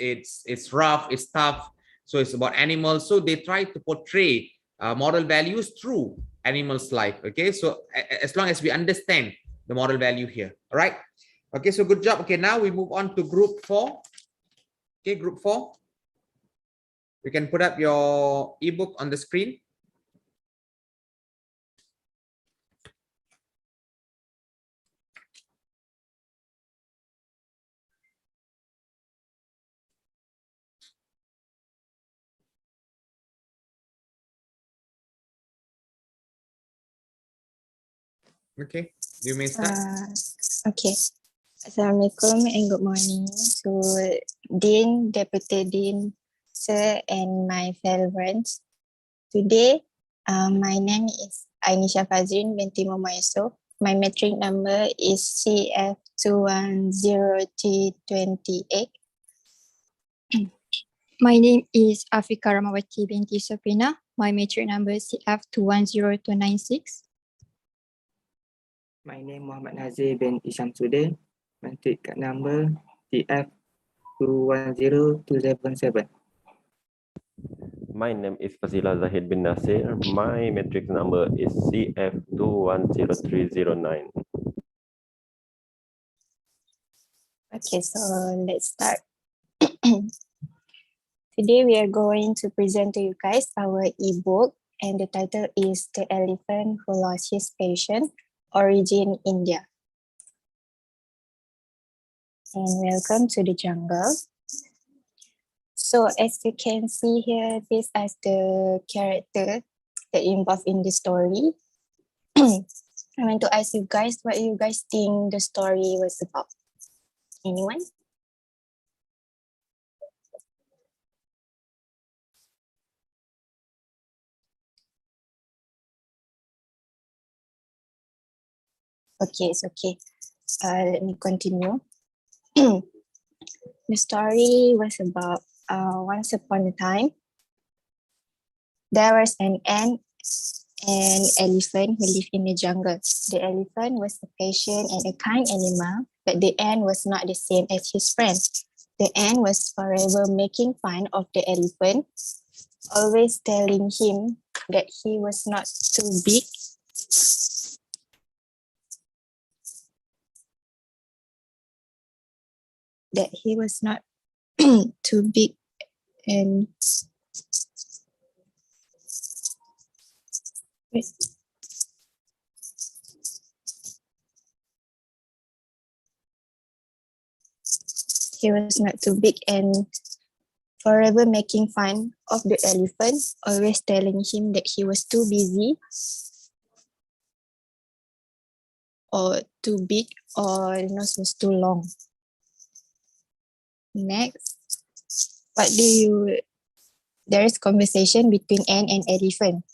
rough, it's tough. So it's about animals. So they try to portray moral values through animals' life. Okay, so as long as we understand the moral value here. All right. Okay, so good job. Okay, now we move on to group 4. Okay, group 4. You can put up your ebook on the screen. Okay, you may start. Okay. Assalamualaikum and good morning to Dean, Deputy Dean, Sir, and my fellow friends. Today, my name is Ainisha Fazrin binti Mumayso. My metric number is CF210T28. My name is Afika Ramawati binti Safina. My metric number is CF210296. My name Muhammad Nazir bin Ishamsuddin. Metric card number TF210277. My name is Fazila Zahid bin Nasir. My matrix number is CF210309. Okay, so let's start. Today we are going to present to you guys our ebook, and the title is The Elephant Who Lost His Patience, Origin India. And welcome to the jungle. So as you can see here, this is the character that involved in the story. I want to ask you guys what you guys think the story was about. Anyone? Okay, it's okay. Let me continue. The story was about once upon a time, there was an ant and elephant who lived in the jungle. The elephant was a patient and a kind animal, but the ant was not the same as his friend. The ant was forever making fun of the elephant, always telling him that he was not too big too big and he was not too big and forever making fun of the elephant, always telling him that he was too busy or too big or the nose was too long. Next, there is conversation between ant and elephant.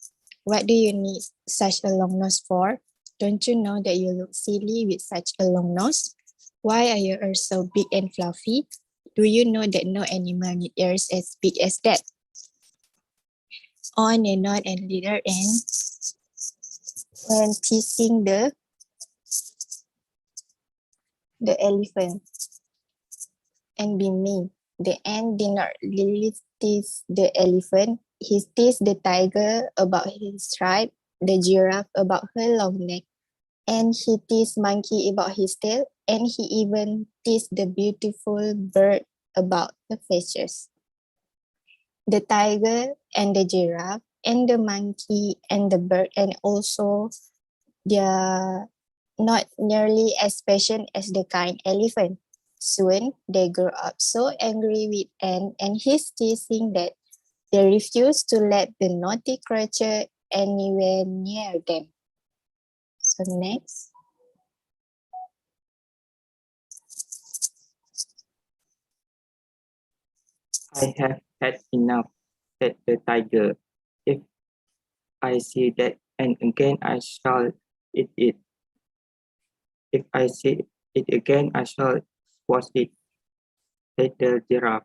What do you need such a long nose for? Don't you know that you look silly with such a long nose? Why are your ears so big and fluffy? Do you know that no animal needs ears as big as that? On and on, and little ant, when teasing the elephant and be mean. The ant did not really tease the elephant. He teased the tiger about his stripe, the giraffe about her long neck, and he teased monkey about his tail, and he even teased the beautiful bird about her feathers. The tiger and the giraffe and the monkey and the bird, and also they are not nearly as patient as the kind elephant. Soon they grew up so angry with ant and his teasing that they refused to let the naughty creature anywhere near them. So next. I have had enough, said the tiger. If I see that and again, I shall eat it. If I see it again, I shall squash it, said the giraffe.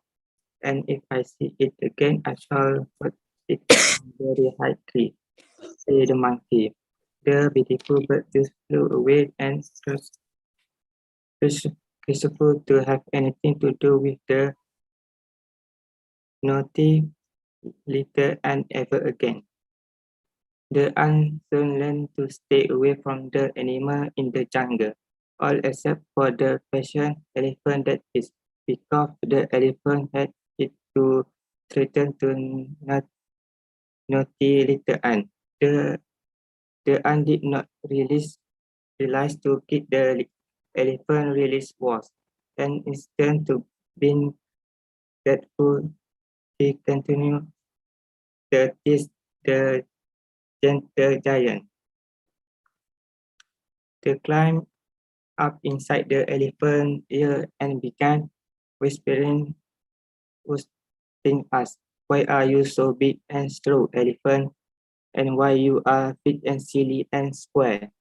And if I see it again, I shall put it on a very high cliff, said the monkey. The beautiful bird just flew away and graceful to have anything to do with the naughty little ant ever again. The ant soon learned to stay away from the animal in the jungle, all except for the patient elephant that is, because the elephant had it to threaten to naughty little ant. The ant did not realize to kick the elephant really was, and instead to being dreadful, he continued to tease the gentle giant. They climbed up inside the elephant's ear and began whispering, us, why are you so big and slow, elephant? And why you are big and silly and square?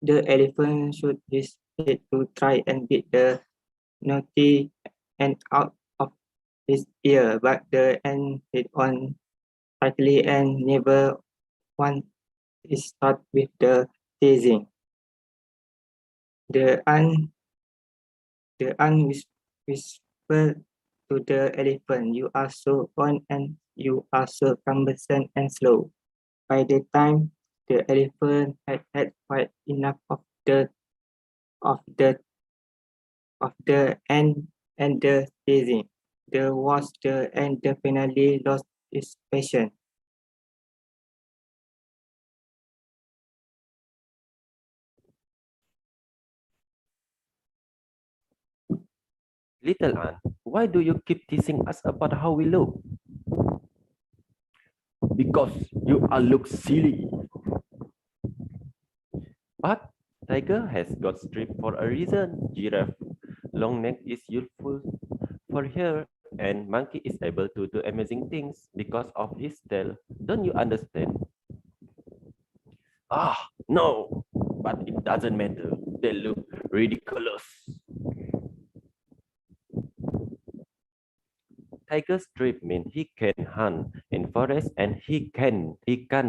The elephant shook his head to try and beat the naughty ant out of his ear, but the ant held on tightly and never once stopped with the teasing. The ant whispered to the elephant, you are so on and you are so cumbersome and slow. By the time the elephant had had quite enough of the ant and the teasing, the ant definitely lost its patience. Little ant, why do you keep teasing us about how we look? Because you all look silly. But tiger has got strip for a reason. Giraffe long neck is useful for hair, and monkey is able to do amazing things because of his tail. Don't you understand? Ah, no, but it doesn't matter. They look ridiculous. Tiger strip means he can hunt in forest and he can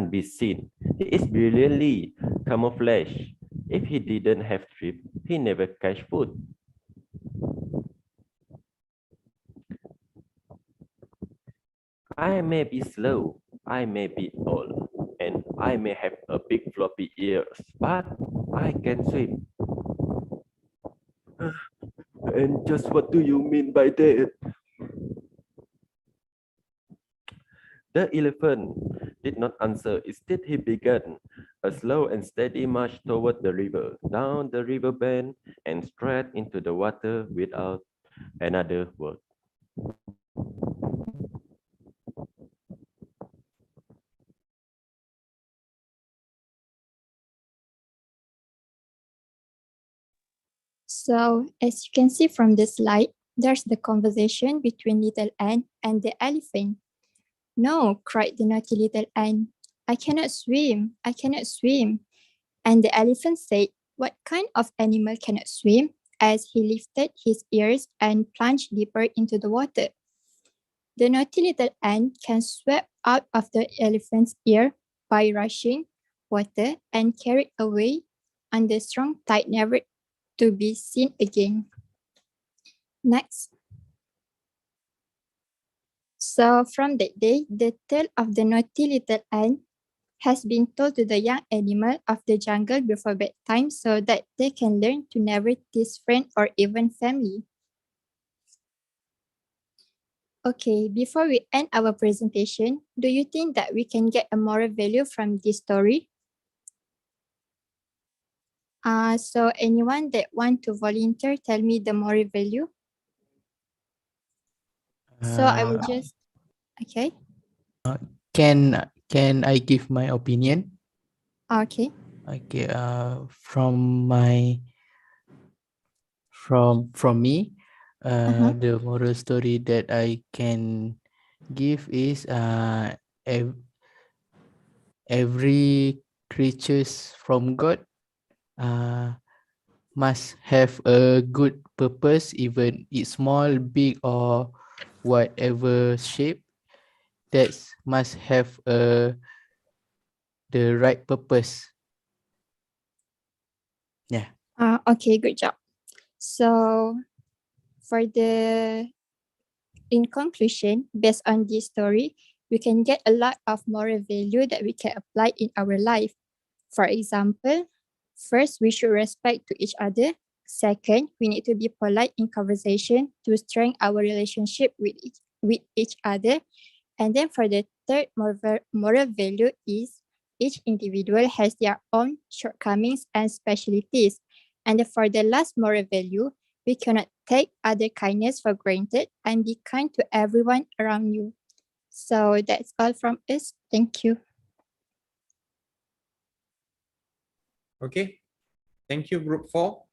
be seen. He is brilliantly camouflaged. If he didn't have strip, he never catch food. I may be slow, I may be old, and I may have a big floppy ears, but I can swim. And just what do you mean by that? The elephant did not answer. Instead, he began a slow and steady march toward the river, down the river bend, and straight into the water without another word. So, as you can see from the slide, there's the conversation between little ant and the elephant. No, cried the naughty little ant. I cannot swim, I cannot swim. And the elephant said, what kind of animal cannot swim? As he lifted his ears and plunged deeper into the water. The naughty little ant can sweep out of the elephant's ear by rushing water and carried away under strong tide, never to be seen again. Next. So from that day, the tale of the naughty little ant has been told to the young animal of the jungle before bedtime so that they can learn to never tease friend or even family. Okay, before we end our presentation, do you think that we can get a moral value from this story? So anyone that want to volunteer, tell me the moral value. So I will just, okay. Can I give my opinion? Okay. Okay. From me, the moral story that I can give is every creatures from God must have a good purpose, even it's small, big, or whatever shape. That must have the right purpose. Yeah. Okay, good job. So in conclusion, based on this story, we can get a lot of moral value that we can apply in our life. For example, first, we should respect to each other. Second, we need to be polite in conversation to strengthen our relationship with each other. And then for the third moral value is each individual has their own shortcomings and specialties. And for the last moral value, we cannot take other kindness for granted and be kind to everyone around you. So that's all from us. Thank you. Okay, thank you, Group 4.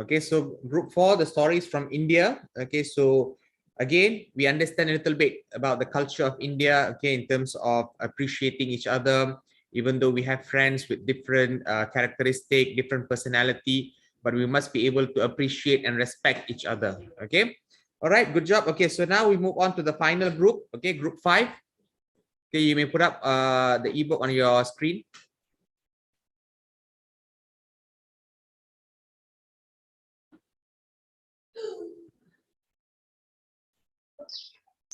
Okay, so Group 4, the story is from India. Okay, so again, we understand a little bit about the culture of India, okay, in terms of appreciating each other, even though we have friends with different characteristic, different personality, but we must be able to appreciate and respect each other. Okay, all right, good job. Okay, so now we move on to the final group. Okay, Group 5. Okay, you may put up the ebook on your screen.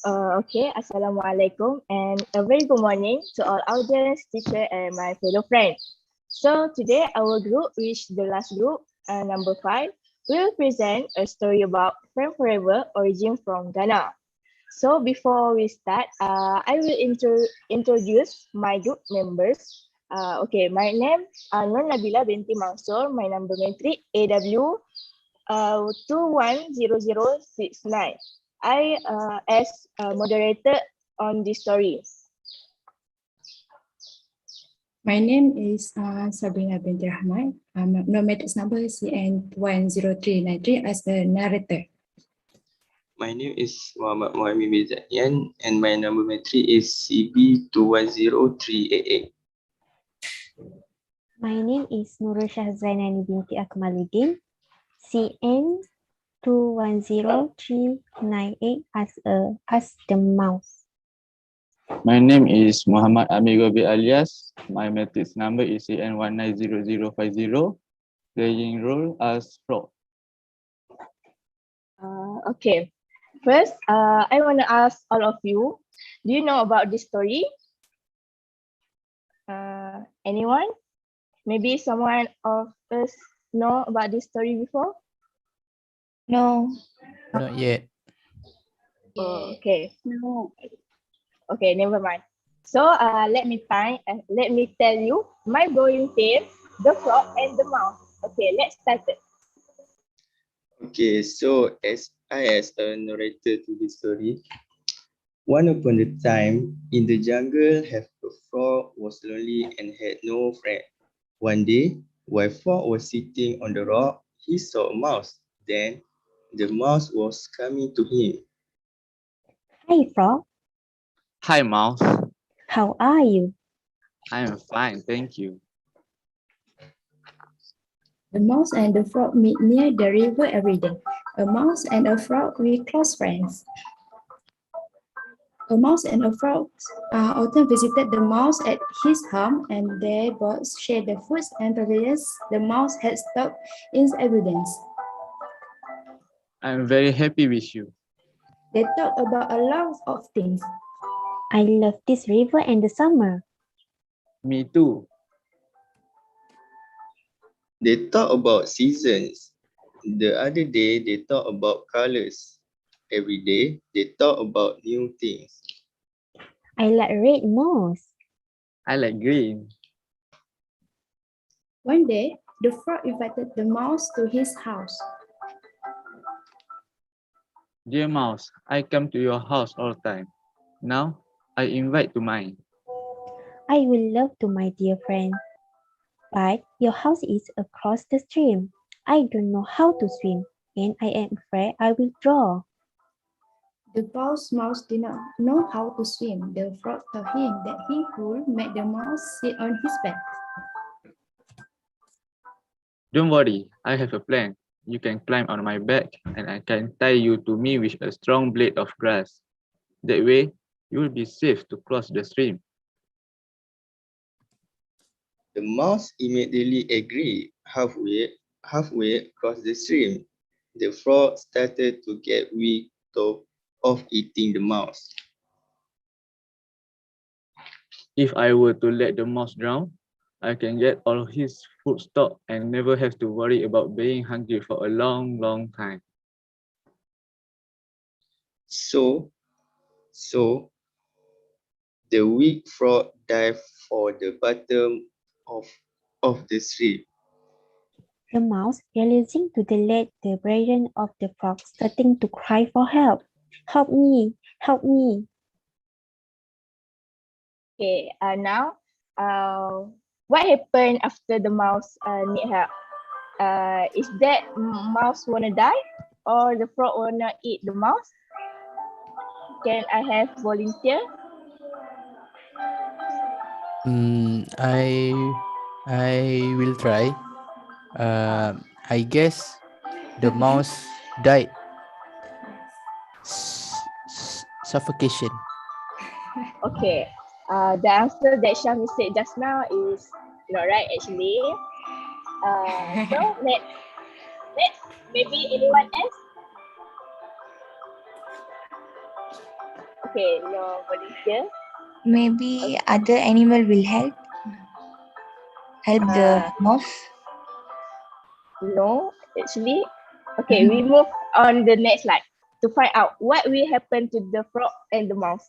Okay, Assalamualaikum and a very good morning to all audience, teacher and my fellow friends. So today our group reached the last group, number 5. We will present a story about Friend Forever, origin from Ghana. So before we start, I will introduce my group members. Okay, my name is Nur Nabila binti Mansur, my number matric AW 210069. I as moderator on this story. My name is Sabrina binti Ahmad. No matrix number CN 10393 as the narrator. My name is Muhammad Muhammad Mizanian and my number matric is CB 210388. My name is Nurul Shahzainani binti Akmaluddin, CN 210398 as the mouse. My name is Muhammad Amigobi alias. My matrix number is CN 190050. Playing role as frog. Okay. First, I want to ask all of you, do you know about this story? Anyone? Maybe someone of us know about this story before? No. Not yet. Oh, okay. No. Okay, never mind. So let me tell you my bowling tale, the frog and the mouse. Okay, let's start it. Okay, so as a narrator to this story, one upon a time in the jungle, a frog was lonely and had no friend. One day, while frog was sitting on the rock, he saw a mouse. Then the mouse was coming to him. Hi, Frog. Hi, Mouse. How are you? I am fine, thank you. The mouse and the frog meet near the river every day. A mouse and a frog were close friends. A mouse and a frog often visited the mouse at his home, and they both shared the foods and pavilions the mouse had stocked in evidence. I am very happy with you. They talked about a lot of things. I love this river and the summer. Me too. They talk about seasons. The other day, they talk about colors. Every day, they talk about new things. I like red mouse. I like green. One day, the frog invited the mouse to his house. Dear Mouse, I come to your house all the time. Now, I invite to mine. I will love to, my dear friend. But your house is across the stream. I don't know how to swim, and I am afraid I will drown. The false mouse did not know how to swim. The frog told him that he could make the mouse sit on his back. Don't worry, I have a plan. You can climb on my back and I can tie you to me with a strong blade of grass. That way, you will be safe to cross the stream. The mouse immediately agreed. Halfway across the stream, the frog started to get weak of eating the mouse. If I were to let the mouse drown, I can get all his food stock and never have to worry about being hungry for a long, long time. So the weak frog dived for the bottom of the stream. The mouse, realizing to the let the burden of the frog, starting to cry for help. Help me, help me. Okay, now, what happened after the mouse need help? Is that mouse wanna die or the frog wanna eat the mouse? Can I have volunteer? I will try. I guess the mouse died. Suffocation. Okay. The answer that Shami said just now is not right actually. So next, maybe anyone else? Okay, no volunteer. Maybe other animal will help the mouse. No, actually. Okay, we move on the next slide to find out what will happen to the frog and the mouse.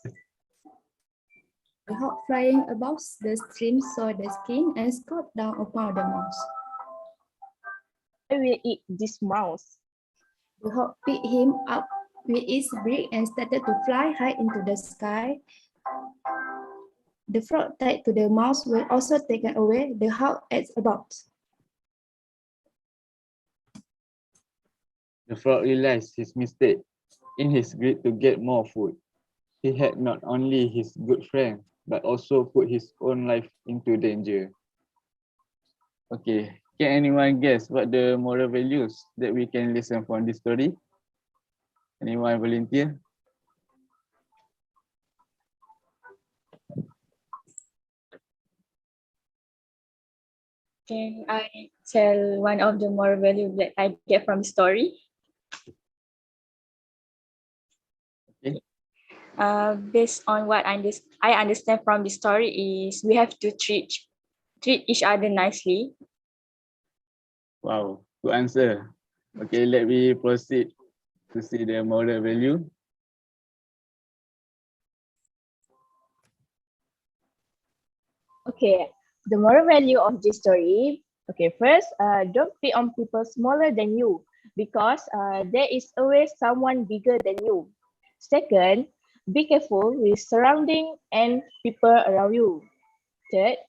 The hawk flying above the stream saw the skin and scooped down upon the mouse. I will eat this mouse. The hawk picked him up with its beak and started to fly high into the sky. The frog tied to the mouse was also taken away. The hawk ate about. The frog realized his mistake. In his greed to get more food, he had not only his good friend, but also put his own life into danger. Okay, can anyone guess what the moral values that we can listen from this story? Anyone volunteer? Can I tell one of the moral values that I get from the story? Based on what I understand from the story is we have to treat each other nicely. Wow, good answer. Okay, let me proceed to see the moral value. Okay, the moral value of this story. Okay, first, don't pick on people smaller than you because there is always someone bigger than you. Second, be careful with surrounding and people around you. Third,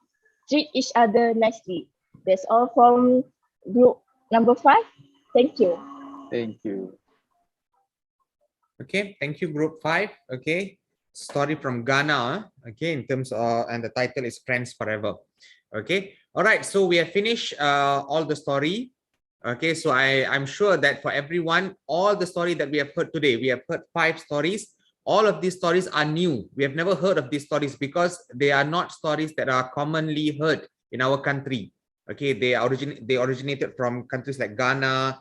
treat each other nicely. That's all from group number 5. Thank you. Thank you. Okay, thank you, group 5. Okay, story from Ghana. Okay, in terms of, and the title is Friends Forever. Okay, all right, so we have finished all the story. Okay, so I'm sure that for everyone, all the story that we have heard today, we have heard 5 stories. All of these stories are new. We have never heard of these stories because they are not stories that are commonly heard in our country. Okay, they originated from countries like Ghana,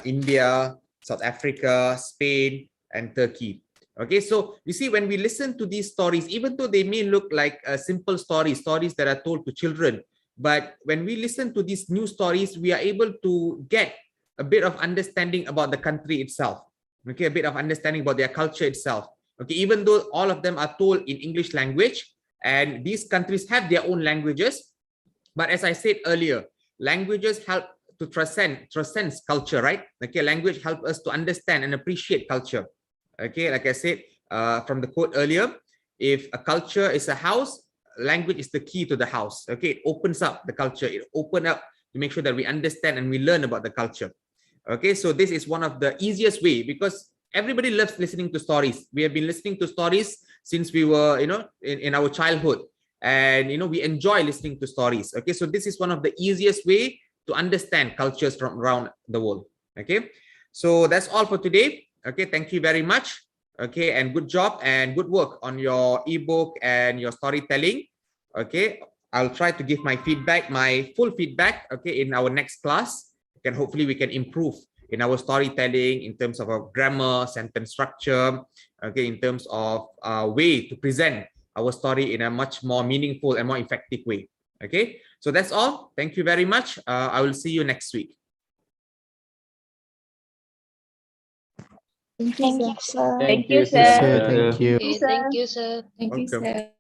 India, South Africa, Spain, and Turkey. Okay, so you see, when we listen to these stories, even though they may look like simple stories that are told to children, but when we listen to these new stories, we are able to get a bit of understanding about the country itself. Okay, a bit of understanding about their culture itself. Okay, even though all of them are told in English language, and these countries have their own languages, but as I said earlier, languages help to transcends culture, right? Okay, language help us to understand and appreciate culture. Okay, like I said from the quote earlier, if a culture is a house, language is the key to the house. Okay, it opens up the culture. It opens up to make sure that we understand and we learn about the culture. Okay, so this is one of the easiest way because everybody loves listening to stories. We have been listening to stories since we were, in our childhood, and we enjoy listening to stories. Okay, so this is one of the easiest way to understand cultures from around the world. Okay, so that's all for today. Okay, thank you very much. Okay, and good job and good work on your ebook and your storytelling. Okay, I'll try to give my feedback, my full feedback, okay, in our next class. And hopefully we can improve in our storytelling in terms of our grammar, sentence structure, okay, in terms of way to present our story in a much more meaningful and more effective way. Okay, so that's all. Thank you very much. I will see you next week. Thank you, sir. Thank you, sir. Thank you. Okay, thank you, sir. Thank you, Welcome. sir.